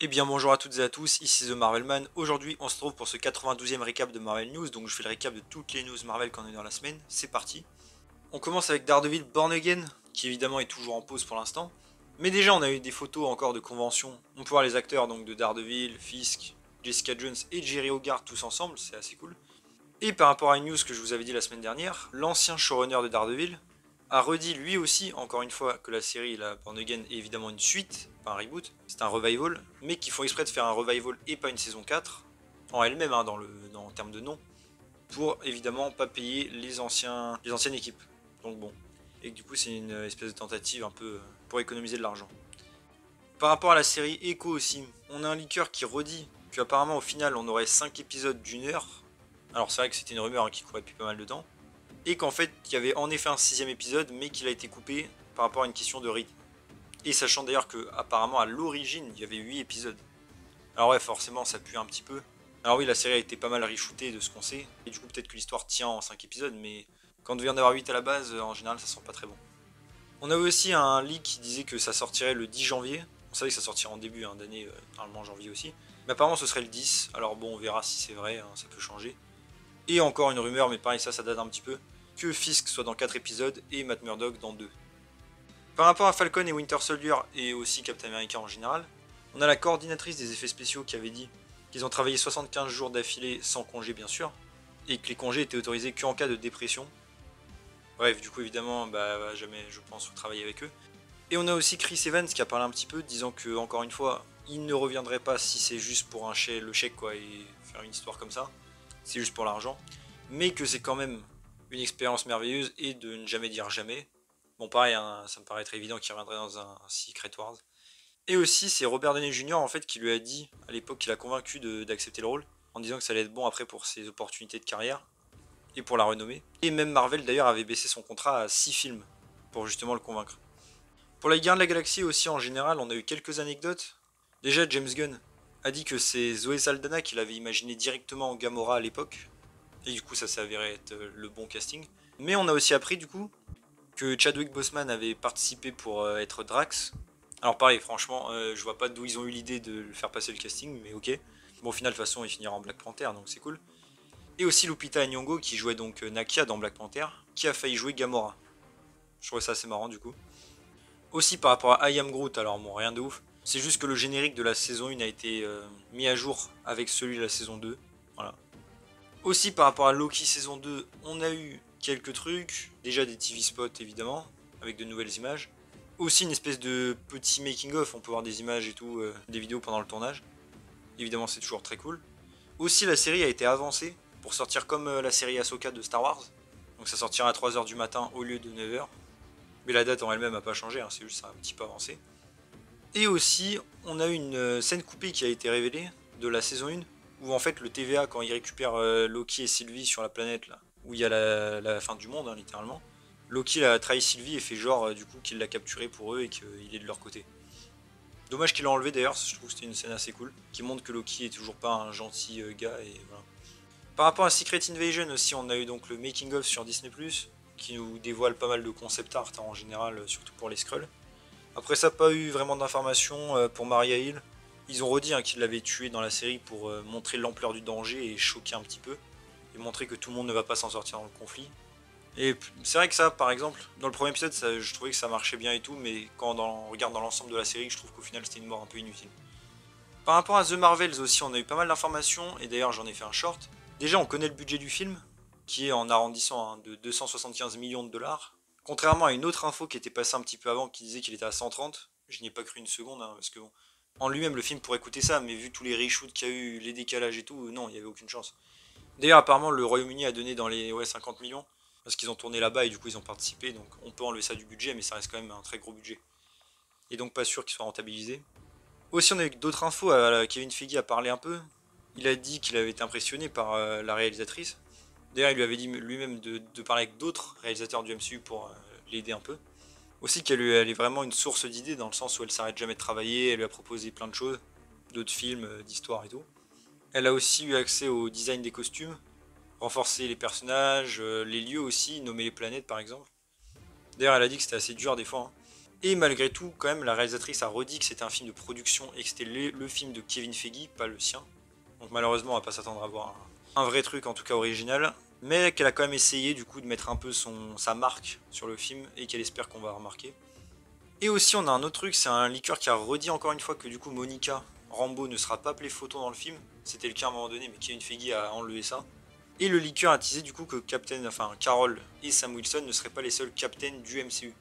Eh bien bonjour à toutes et à tous, ici The Marvelman. Aujourd'hui on se trouve pour ce 92e récap de Marvel News, donc je fais le récap de toutes les news Marvel qu'on a eu dans la semaine, c'est parti. On commence avec Daredevil Born Again, qui évidemment est toujours en pause pour l'instant. Mais déjà on a eu des photos encore de convention, on peut voir les acteurs donc de Daredevil, Fisk, Jessica Jones et Jerry Hogarth tous ensemble, c'est assez cool. Et par rapport à une news que je vous avais dit la semaine dernière, l'ancien showrunner de Daredevil a redit lui aussi, encore une fois, que la série, la Born Again, est évidemment une suite, pas un reboot, c'est un revival, mais qu'ils font exprès de faire un revival et pas une saison 4, en elle-même, hein, en termes de nom, pour évidemment pas payer les anciennes équipes. Donc bon, et du coup c'est une espèce de tentative un peu pour économiser de l'argent. Par rapport à la série Echo aussi, on a un leaker qui redit qu'apparemment au final on aurait 5 épisodes d'une heure. Alors c'est vrai que c'était une rumeur qui courait depuis pas mal de temps. Et qu'en fait il y avait en effet un sixième épisode mais qu'il a été coupé par rapport à une question de rythme. Et sachant d'ailleurs que apparemment à l'origine il y avait 8 épisodes. Alors ouais forcément ça pue un petit peu. Alors oui la série a été pas mal reshootée de ce qu'on sait. Et du coup peut-être que l'histoire tient en 5 épisodes mais quand il devait y en avoir 8 à la base en général ça sent pas très bon. On avait aussi un leak qui disait que ça sortirait le 10 janvier. On savait que ça sortirait en début d'année, normalement janvier aussi. Mais apparemment ce serait le 10, alors bon on verra si c'est vrai, hein, ça peut changer. Et encore une rumeur, mais pareil ça date un petit peu, que Fisk soit dans 4 épisodes et Matt Murdock dans 2. Par rapport à Falcon et Winter Soldier et aussi Captain America en général, on a la coordinatrice des effets spéciaux qui avait dit qu'ils ont travaillé 75 jours d'affilée sans congé bien sûr, et que les congés étaient autorisés qu'en cas de dépression. Bref, du coup évidemment, jamais je pense travailler avec eux. Et on a aussi Chris Evans qui a parlé un petit peu, disant que encore une fois, il ne reviendrait pas si c'est juste pour le chèque quoi, et faire une histoire comme ça. C'est juste pour l'argent. Mais que c'est quand même une expérience merveilleuse et de ne jamais dire jamais. Bon pareil, hein, ça me paraîtrait évident qu'il reviendrait dans un Secret Wars. Et aussi c'est Robert Downey Jr. en fait qui lui a dit à l'époque qu'il a convaincu d'accepter le rôle, en disant que ça allait être bon après pour ses opportunités de carrière et pour la renommée. Et même Marvel d'ailleurs avait baissé son contrat à 6 films pour justement le convaincre. Pour la guerre de la galaxie aussi en général, on a eu quelques anecdotes. Déjà James Gunn a dit que c'est Zoé Saldana qu'il avait imaginé directement en Gamora à l'époque, et du coup ça s'est avéré être le bon casting. Mais on a aussi appris du coup que Chadwick Boseman avait participé pour être Drax. Alors pareil, franchement, je vois pas d'où ils ont eu l'idée de le faire passer le casting, mais ok. Bon au final de toute façon il finira en Black Panther, donc c'est cool. Et aussi Lupita Nyong'o qui jouait donc Nakia dans Black Panther, qui a failli jouer Gamora. Je trouvais ça assez marrant du coup. Aussi par rapport à I Am Groot, alors bon rien de ouf, c'est juste que le générique de la saison 1 a été mis à jour avec celui de la saison 2. Voilà. Aussi par rapport à Loki saison 2, on a eu quelques trucs, déjà des TV spots évidemment, avec de nouvelles images. Aussi une espèce de petit making of, on peut voir des images et tout, des vidéos pendant le tournage. Évidemment c'est toujours très cool. Aussi la série a été avancée pour sortir comme la série Ahsoka de Star Wars. Donc ça sortira à 3h du matin au lieu de 9h. Mais la date en elle-même n'a pas changé, hein, c'est juste un petit peu avancé. Et aussi, on a une scène coupée qui a été révélée de la saison 1, où en fait le TVA, quand il récupère Loki et Sylvie sur la planète, là, où il y a la fin du monde, hein, littéralement, Loki a trahi Sylvie et fait genre du coup qu'il l'a capturé pour eux et qu'il est de leur côté. Dommage qu'il l'a enlevé d'ailleurs, je trouve que c'était une scène assez cool, qui montre que Loki est toujours pas un gentil gars et voilà. Par rapport à Secret Invasion aussi, on a eu donc le making of sur Disney+, qui nous dévoile pas mal de concept art hein, en général, surtout pour les Skrulls. Après ça, pas eu vraiment d'informations pour Maria Hill. Ils ont redit hein, qu'ils l'avaient tué dans la série pour montrer l'ampleur du danger et choquer un petit peu. Et montrer que tout le monde ne va pas s'en sortir dans le conflit. Et c'est vrai que ça, par exemple, dans le premier épisode, je trouvais que ça marchait bien et tout, mais quand on regarde dans l'ensemble de la série, je trouve qu'au final c'était une mort un peu inutile. Par rapport à The Marvels aussi, on a eu pas mal d'informations, et d'ailleurs j'en ai fait un short. Déjà, on connaît le budget du film, qui est en arrondissant hein, de 275 millions de dollars. Contrairement à une autre info qui était passée un petit peu avant, qui disait qu'il était à 130, je n'y ai pas cru une seconde, hein, parce que bon, en lui-même le film pourrait coûter ça, mais vu tous les reshoots qu'il y a eu, les décalages et tout, non, il n'y avait aucune chance. D'ailleurs, apparemment, le Royaume-Uni a donné dans les 50 millions, parce qu'ils ont tourné là-bas et du coup ils ont participé, donc on peut enlever ça du budget, mais ça reste quand même un très gros budget. Et donc pas sûr qu'il soit rentabilisé. Aussi, on a eu d'autres infos, Kevin Feige a parlé un peu. Il a dit qu'il avait été impressionné par la réalisatrice. D'ailleurs, il lui avait dit lui-même de parler avec d'autres réalisateurs du MCU pour l'aider un peu. Aussi elle est vraiment une source d'idées dans le sens où elle s'arrête jamais de travailler, elle lui a proposé plein de choses, d'autres films, d'histoires et tout. Elle a aussi eu accès au design des costumes, renforcer les personnages, les lieux aussi, nommer les planètes par exemple. D'ailleurs, elle a dit que c'était assez dur des fois, hein. Et malgré tout, quand même, la réalisatrice a redit que c'était un film de production et que c'était le film de Kevin Feige, pas le sien. Donc malheureusement, on va pas s'attendre à voir un vrai truc, en tout cas original. Mais qu'elle a quand même essayé du coup de mettre un peu sa marque sur le film et qu'elle espère qu'on va remarquer. Et aussi on a un autre truc, c'est un leaker qui a redit encore une fois que du coup Monica Rambeau ne sera pas appelée photo dans le film. C'était le cas à un moment donné, mais Kevin Feige a enlevé ça. Et le leaker a teasé du coup que Carol et Sam Wilson ne seraient pas les seuls captains du MCU.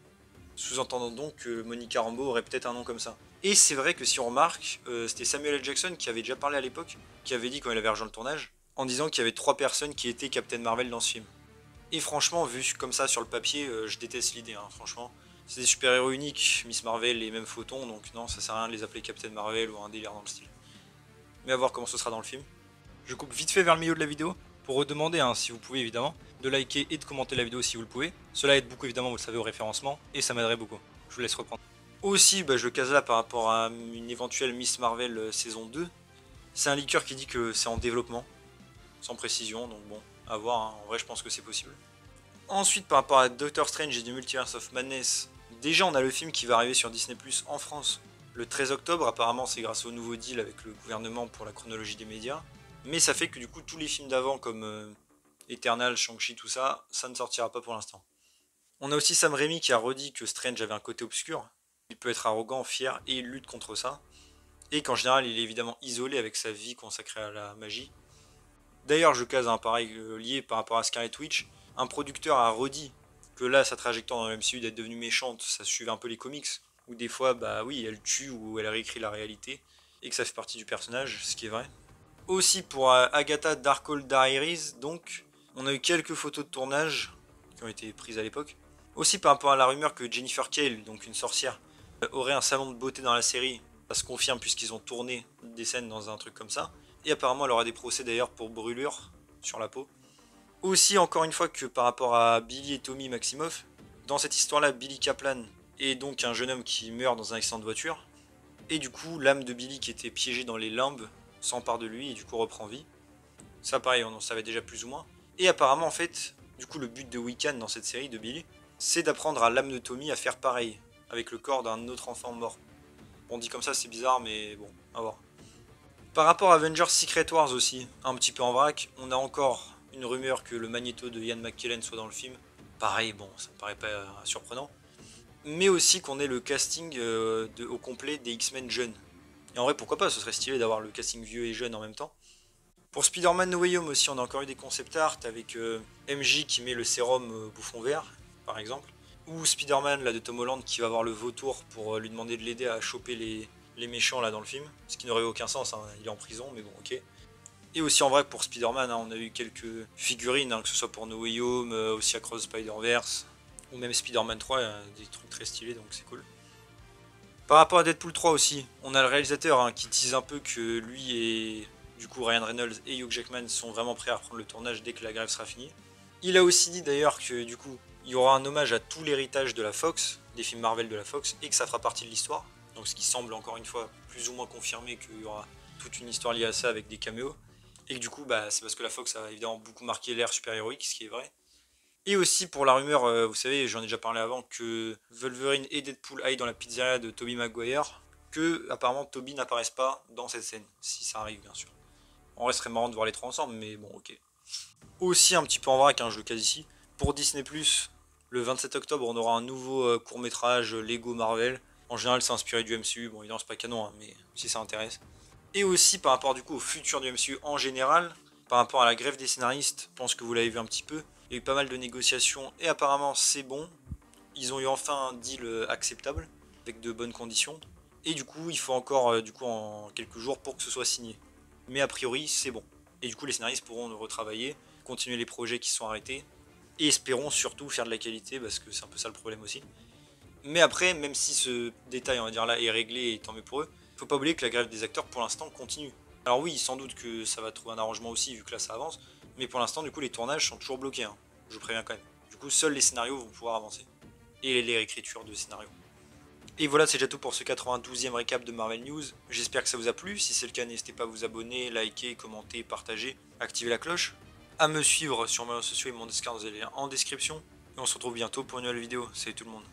Sous-entendant donc que Monica Rambeau aurait peut-être un nom comme ça. Et c'est vrai que si on remarque, c'était Samuel L. Jackson qui avait déjà parlé à l'époque, qui avait dit quand il avait rejoint le tournage, en disant qu'il y avait 3 personnes qui étaient Captain Marvel dans ce film. Et franchement, vu comme ça sur le papier, je déteste l'idée, hein, franchement. C'est des super-héros uniques, Miss Marvel et même Photon, donc non, ça sert à rien de les appeler Captain Marvel ou un délire dans le style. Mais à voir comment ce sera dans le film. Je coupe vite fait vers le milieu de la vidéo, pour redemander, hein, si vous pouvez évidemment, de liker et de commenter la vidéo si vous le pouvez. Cela aide beaucoup évidemment, vous le savez, au référencement, et ça m'aiderait beaucoup. Je vous laisse reprendre. Aussi, je case là par rapport à une éventuelle Miss Marvel saison 2. C'est un leaker qui dit que c'est en développement, sans précision, donc bon, à voir, hein. En vrai je pense que c'est possible. Ensuite, par rapport à Doctor Strange et du Multiverse of Madness, déjà on a le film qui va arriver sur Disney Plus en France le 13 octobre, apparemment c'est grâce au nouveau deal avec le gouvernement pour la chronologie des médias. Mais ça fait que du coup tous les films d'avant comme Eternal, Shang-Chi, tout ça, ça ne sortira pas pour l'instant. On a aussi Sam Raimi qui a redit que Strange avait un côté obscur. Il peut être arrogant, fier et il lutte contre ça. Et qu'en général il est évidemment isolé avec sa vie consacrée à la magie. D'ailleurs je case un pareil lié par rapport à Scarlet Witch. Un producteur a redit que là sa trajectoire dans le MCU d'être devenue méchante, ça suivait un peu les comics. Où des fois bah oui elle tue ou elle réécrit la réalité. Et que ça fait partie du personnage, ce qui est vrai. Aussi pour Agatha Darkhold Diaries, donc on a eu quelques photos de tournage qui ont été prises à l'époque. Aussi par rapport à la rumeur que Jennifer Kale, donc une sorcière, aurait un salon de beauté dans la série, ça se confirme puisqu'ils ont tourné des scènes dans un truc comme ça. Et apparemment elle aura des procès d'ailleurs pour brûlure sur la peau. Aussi encore une fois que par rapport à Billy et Tommy Maximoff, dans cette histoire-là, Billy Kaplan est donc un jeune homme qui meurt dans un accident de voiture. Et du coup, l'âme de Billy qui était piégée dans les limbes s'empare de lui et du coup reprend vie. Ça pareil, on en savait déjà plus ou moins. Et apparemment en fait, du coup le but de Wiccan dans cette série de Billy, c'est d'apprendre à l'âme de Tommy à faire pareil, avec le corps d'un autre enfant mort. Bon dit comme ça c'est bizarre mais bon, à voir. Par rapport à Avengers Secret Wars aussi, un petit peu en vrac, on a encore une rumeur que le Magneto de Ian McKellen soit dans le film. Pareil, bon, ça me paraît pas surprenant. Mais aussi qu'on ait le casting au complet des X-Men jeunes. Et en vrai, pourquoi pas, ce serait stylé d'avoir le casting vieux et jeune en même temps. Pour Spider-Man No Way Home aussi, on a encore eu des concept art avec MJ qui met le sérum bouffon vert, par exemple. Ou Spider-Man là, de Tom Holland qui va avoir le vautour pour lui demander de l'aider à choper les méchants là dans le film. Ce qui n'aurait aucun sens, hein. Il est en prison, mais bon, ok. Et aussi en vrai pour Spider-Man, hein, on a eu quelques figurines, hein, que ce soit pour No Way Home, aussi Across Spider-Verse, ou même Spider-Man 3, des trucs très stylés, donc c'est cool. Par rapport à Deadpool 3 aussi, on a le réalisateur qui tease un peu que lui et du coup Ryan Reynolds et Hugh Jackman sont vraiment prêts à reprendre le tournage dès que la grève sera finie. Il a aussi dit d'ailleurs que du coup il y aura un hommage à tout l'héritage de la Fox, des films Marvel de la Fox, et que ça fera partie de l'histoire. Donc ce qui semble encore une fois plus ou moins confirmer qu'il y aura toute une histoire liée à ça avec des caméos. Et que du coup c'est parce que la Fox a évidemment beaucoup marqué l'ère super-héroïque, ce qui est vrai. Et aussi pour la rumeur, vous savez, j'en ai déjà parlé avant, que Wolverine et Deadpool aillent dans la pizzeria de Tobey Maguire, que apparemment Tobey n'apparaisse pas dans cette scène, si ça arrive bien sûr. En vrai, ce serait marrant de voir les trois ensemble, mais bon, ok. Aussi un petit peu en vrac, je le case ici, pour Disney+, le 27 octobre, on aura un nouveau court-métrage Lego Marvel. En général, c'est inspiré du MCU, bon évidemment c'est pas canon, mais si ça intéresse. Et aussi par rapport du coup au futur du MCU en général, par rapport à la grève des scénaristes, je pense que vous l'avez vu un petit peu, il y a eu pas mal de négociations et apparemment c'est bon. Ils ont eu enfin un deal acceptable, avec de bonnes conditions. Et du coup, il faut encore du coup en quelques jours pour que ce soit signé. Mais a priori, c'est bon. Et du coup, les scénaristes pourront retravailler, continuer les projets qui sont arrêtés, et espérons surtout faire de la qualité, parce que c'est un peu ça le problème aussi. Mais après, même si ce détail, on va dire là, est réglé et tant mieux pour eux, faut pas oublier que la grève des acteurs pour l'instant continue. Alors oui, sans doute que ça va trouver un arrangement aussi, vu que là ça avance, mais pour l'instant, du coup, les tournages sont toujours bloqués, hein. Je préviens quand même. Du coup, seuls les scénarios vont pouvoir avancer. Et les réécritures de scénarios. Et voilà, c'est déjà tout pour ce 92e récap de Marvel News. J'espère que ça vous a plu. Si c'est le cas, n'hésitez pas à vous abonner, liker, commenter, partager, activer la cloche. À me suivre sur mes réseaux sociaux et mon Discord, vous allez en description. Et on se retrouve bientôt pour une nouvelle vidéo. Salut tout le monde.